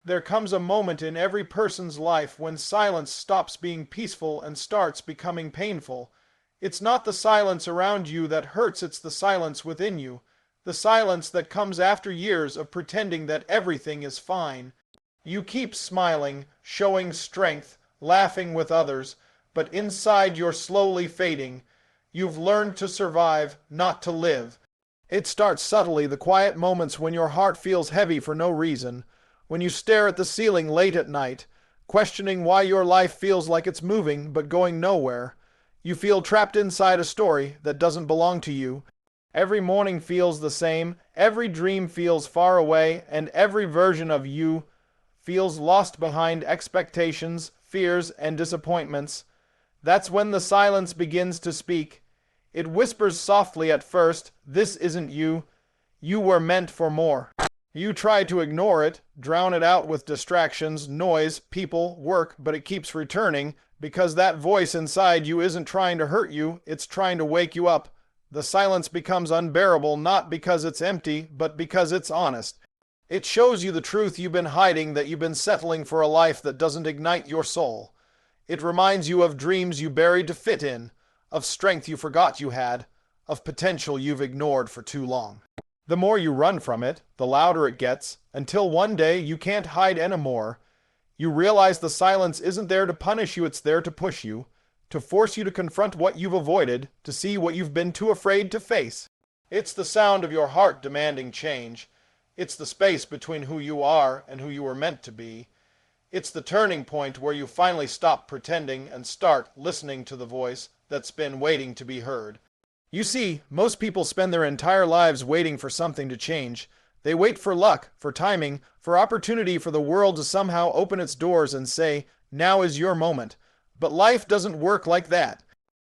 There comes a moment in every person's life when silence stops being peaceful and starts becoming painful. It's not the silence around you that hurts, it's the silence within you. The silence that comes after years of pretending that everything is fine. You keep smiling, showing strength, laughing with others, but inside you're slowly fading. You've learned to survive, not to live. It starts subtly, the quiet moments when your heart feels heavy for no reason, when you stare at the ceiling late at night, questioning why your life feels like it's moving but going nowhere. You feel trapped inside a story that doesn't belong to you. Every morning feels the same, every dream feels far away, and every version of you feels lost behind expectations, fears, and disappointments. That's when the silence begins to speak. It whispers softly at first, "This isn't you. You were meant for more." You try to ignore it, drown it out with distractions, noise, people, work, but it keeps returning because that voice inside you isn't trying to hurt you, it's trying to wake you up. The silence becomes unbearable not because it's empty, but because it's honest. It shows you the truth you've been hiding, that you've been settling for a life that doesn't ignite your soul. It reminds you of dreams you buried to fit in, of strength you forgot you had, of potential you've ignored for too long. The more you run from it, the louder it gets, until one day you can't hide anymore. You realize the silence isn't there to punish you, it's there to push you, to force you to confront what you've avoided, to see what you've been too afraid to face. It's the sound of your heart demanding change. It's the space between who you are and who you were meant to be. It's the turning point where you finally stop pretending and start listening to the voice that's been waiting to be heard. You see, most people spend their entire lives waiting for something to change. They wait for luck, for timing, for opportunity, for the world to somehow open its doors and say, "Now is your moment." But life doesn't work like that.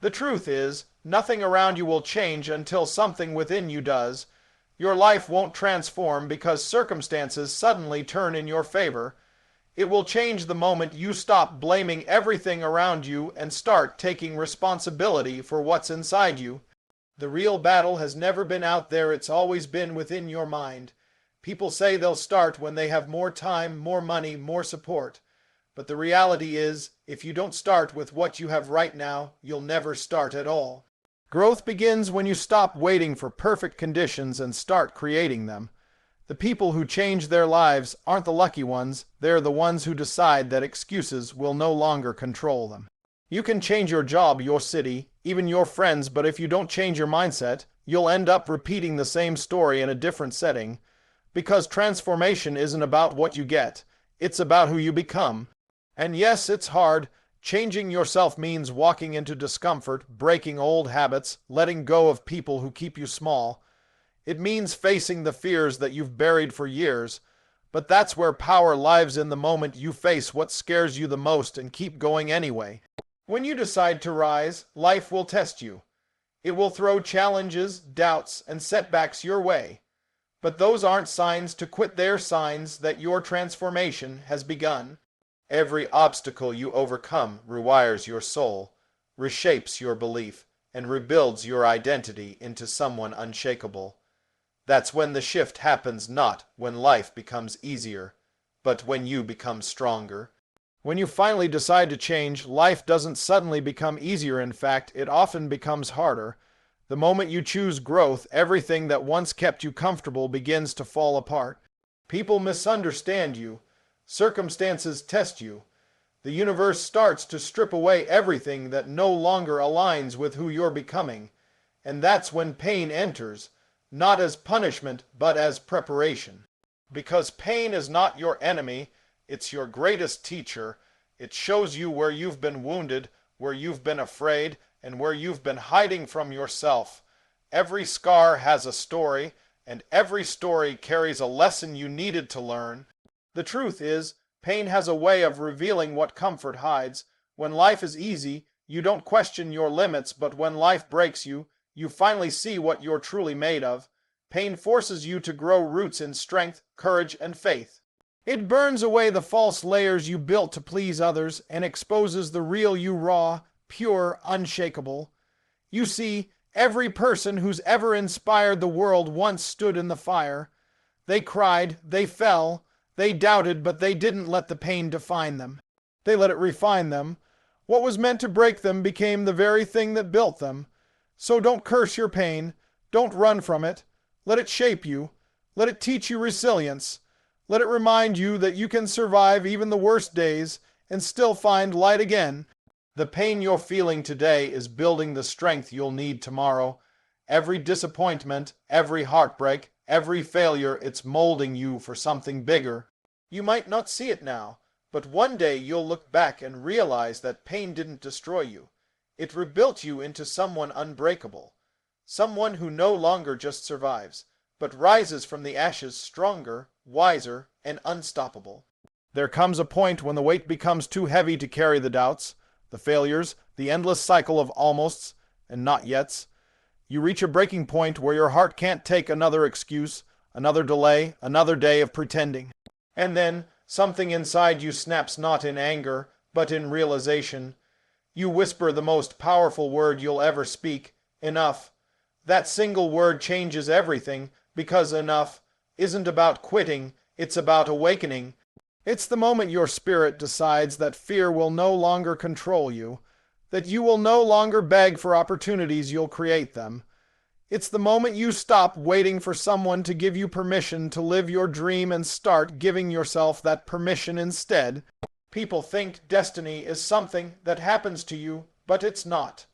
The truth is, nothing around you will change until something within you does. Your life won't transform because circumstances suddenly turn in your favor. It will change the moment you stop blaming everything around you and start taking responsibility for what's inside you. The real battle has never been out there, it's always been within your mind. People say they'll start when they have more time, more money, more support. But the reality is, if you don't start with what you have right now, you'll never start at all. Growth begins when you stop waiting for perfect conditions and start creating them. The people who change their lives aren't the lucky ones, they're the ones who decide that excuses will no longer control them. You can change your job, your city, even your friends, but if you don't change your mindset, you'll end up repeating the same story in a different setting. Because transformation isn't about what you get, it's about who you become. And yes, it's hard. Changing yourself means walking into discomfort, breaking old habits, letting go of people who keep you small. It means facing the fears that you've buried for years. But that's where power lies, in the moment you face what scares you the most and keep going anyway. When you decide to rise, life will test you. It will throw challenges, doubts, and setbacks your way. But those aren't signs to quit, they're signs that your transformation has begun. Every obstacle you overcome rewires your soul, reshapes your belief, and rebuilds your identity into someone unshakable. That's when the shift happens, not when life becomes easier, but when you become stronger. When you finally decide to change, life doesn't suddenly become easier. In fact, it often becomes harder. The moment you choose growth, everything that once kept you comfortable begins to fall apart. People misunderstand you. Circumstances test you. The universe starts to strip away everything that no longer aligns with who you're becoming. And that's when pain enters, not as punishment, but as preparation. Because pain is not your enemy, it's your greatest teacher. It shows you where you've been wounded, where you've been afraid, and where you've been hiding from yourself. Every scar has a story, and every story carries a lesson you needed to learn. The truth is, pain has a way of revealing what comfort hides. When life is easy, you don't question your limits, but when life breaks you, you finally see what you're truly made of. Pain forces you to grow roots in strength, courage, and faith. It burns away the false layers you built to please others and exposes the real you, raw, pure, unshakable. You see, every person who's ever inspired the world once stood in the fire. They cried, they fell, They doubted, but they didn't let the pain define them. They let it refine them. What was meant to break them became the very thing that built them. So don't curse your pain. Don't run from it. Let it shape you. Let it teach you resilience. Let it remind you that you can survive even the worst days and still find light again. The pain you're feeling today is building the strength you'll need tomorrow. Every disappointment, every heartbreak, every failure, it's molding you for something bigger. You might not see it now, but one day you'll look back and realize that pain didn't destroy you. It rebuilt you into someone unbreakable. Someone who no longer just survives, but rises from the ashes stronger, wiser, and unstoppable. There comes a point when the weight becomes too heavy to carry the doubts, the failures, the endless cycle of almosts and not yets. You reach a breaking point where your heart can't take another excuse, another delay, another day of pretending. And then something inside you snaps, not in anger, but in realization. You whisper the most powerful word you'll ever speak, enough. That single word changes everything, because enough isn't about quitting, it's about awakening. It's the moment your spirit decides that fear will no longer control you, that you will no longer beg for opportunities, you'll create them. It's the moment you stop waiting for someone to give you permission to live your dream and start giving yourself that permission instead. People think destiny is something that happens to you, but it's not.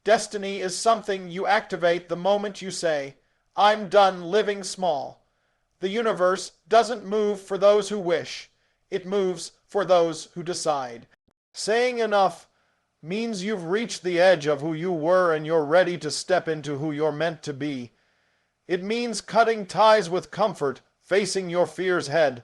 Destiny is something you activate the moment you say, "I'm done living small." The universe doesn't move for those who wish. It moves for those who decide. Saying enough means you've reached the edge of who you were and you're ready to step into who you're meant to be. It means cutting ties with comfort, facing your fears head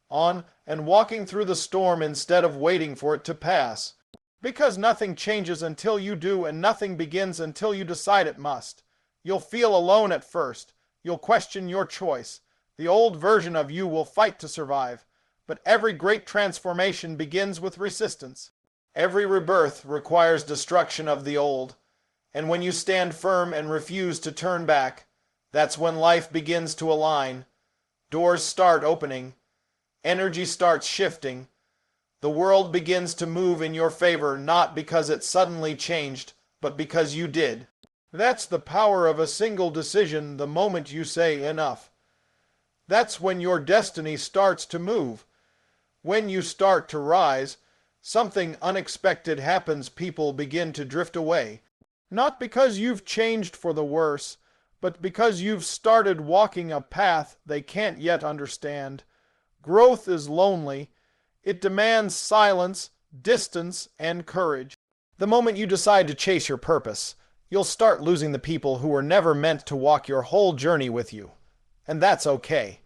on, and walking through the storm instead of waiting for it to pass. Because nothing changes until you do, and nothing begins until you decide it must. You'll feel alone at first. You'll question your choice. The old version of you will fight to survive. But every great transformation begins with resistance. Every rebirth requires destruction of the old. And when you stand firm and refuse to turn back, that's when life begins to align. Doors start opening. Energy starts shifting. The world begins to move in your favor, not because it suddenly changed, but because you did. That's the power of a single decision the moment you say enough. That's when your destiny starts to move. When you start to rise, something unexpected happens. People begin to drift away. Not because you've changed for the worse, but because you've started walking a path they can't yet understand. Growth is lonely. It demands silence, distance, and courage. The moment you decide to chase your purpose, you'll start losing the people who were never meant to walk your whole journey with you. And that's okay.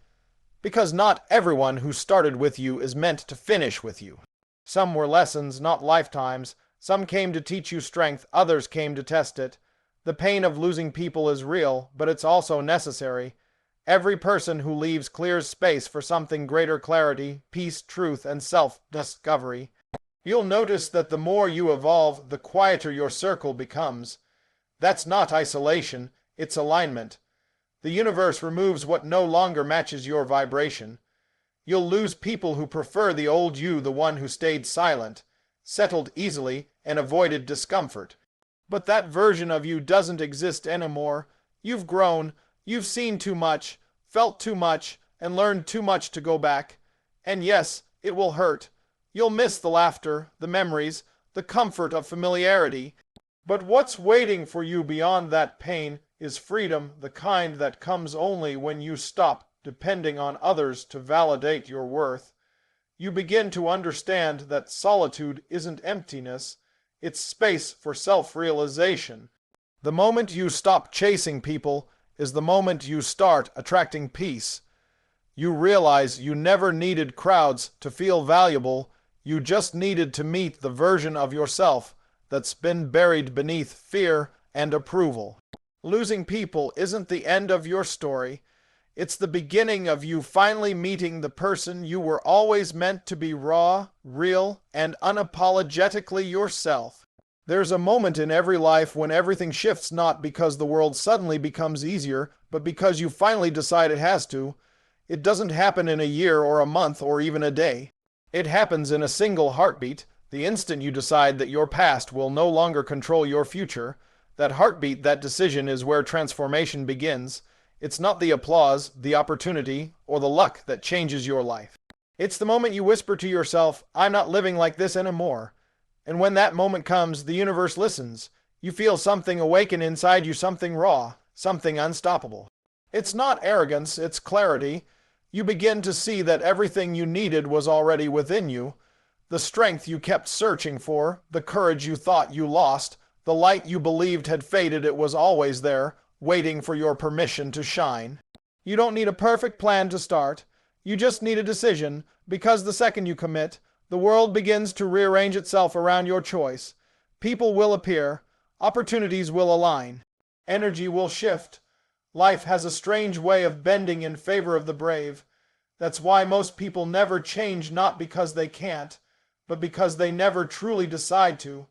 Because not everyone who started with you is meant to finish with you. Some were lessons, not lifetimes. Some came to teach you strength, others came to test it. The pain of losing people is real, but it's also necessary. Every person who leaves clears space for something greater: clarity, peace, truth, and self-discovery. You'll notice that the more you evolve, the quieter your circle becomes. That's not isolation, it's alignment. The universe removes what no longer matches your vibration. You'll lose people who prefer the old you, the one who stayed silent, settled easily, and avoided discomfort. But that version of you doesn't exist anymore. You've grown, you've seen too much, felt too much, and learned too much to go back. And yes, it will hurt. You'll miss the laughter, the memories, the comfort of familiarity. But what's waiting for you beyond that pain is freedom, the kind that comes only when you stop depending on others to validate your worth. You begin to understand that solitude isn't emptiness, it's space for self-realization. The moment you stop chasing people is the moment you start attracting peace. You realize you never needed crowds to feel valuable, you just needed to meet the version of yourself that's been buried beneath fear and approval. Losing people isn't the end of your story. It's the beginning of you finally meeting the person you were always meant to be: raw, real, and unapologetically yourself. There's a moment in every life when everything shifts, not because the world suddenly becomes easier, but because you finally decide it has to. It doesn't happen in a year or a month or even a day. It happens in a single heartbeat, the instant you decide that your past will no longer control your future. That heartbeat, that decision is where transformation begins. It's not the applause, the opportunity, or the luck that changes your life. It's the moment you whisper to yourself, "I'm not living like this anymore." And when that moment comes, the universe listens. You feel something awaken inside you, something raw, something unstoppable. It's not arrogance, it's clarity. You begin to see that everything you needed was already within you. The strength you kept searching for, the courage you thought you lost, the light you believed had faded, it was always there, waiting for your permission to shine. You don't need a perfect plan to start. You just need a decision, because the second you commit, the world begins to rearrange itself around your choice. People will appear. Opportunities will align. Energy will shift. Life has a strange way of bending in favor of the brave. That's why most people never change, not because they can't, but because they never truly decide to.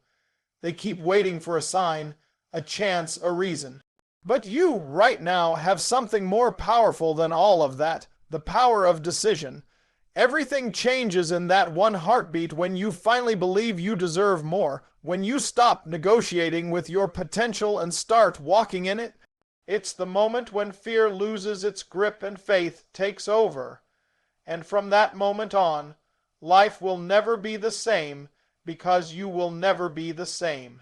They keep waiting for a sign, a chance, a reason. But you, right now, have something more powerful than all of that, the power of decision. Everything changes in that one heartbeat when you finally believe you deserve more, when you stop negotiating with your potential and start walking in it. It's the moment when fear loses its grip and faith takes over. And from that moment on, life will never be the same because you will never be the same.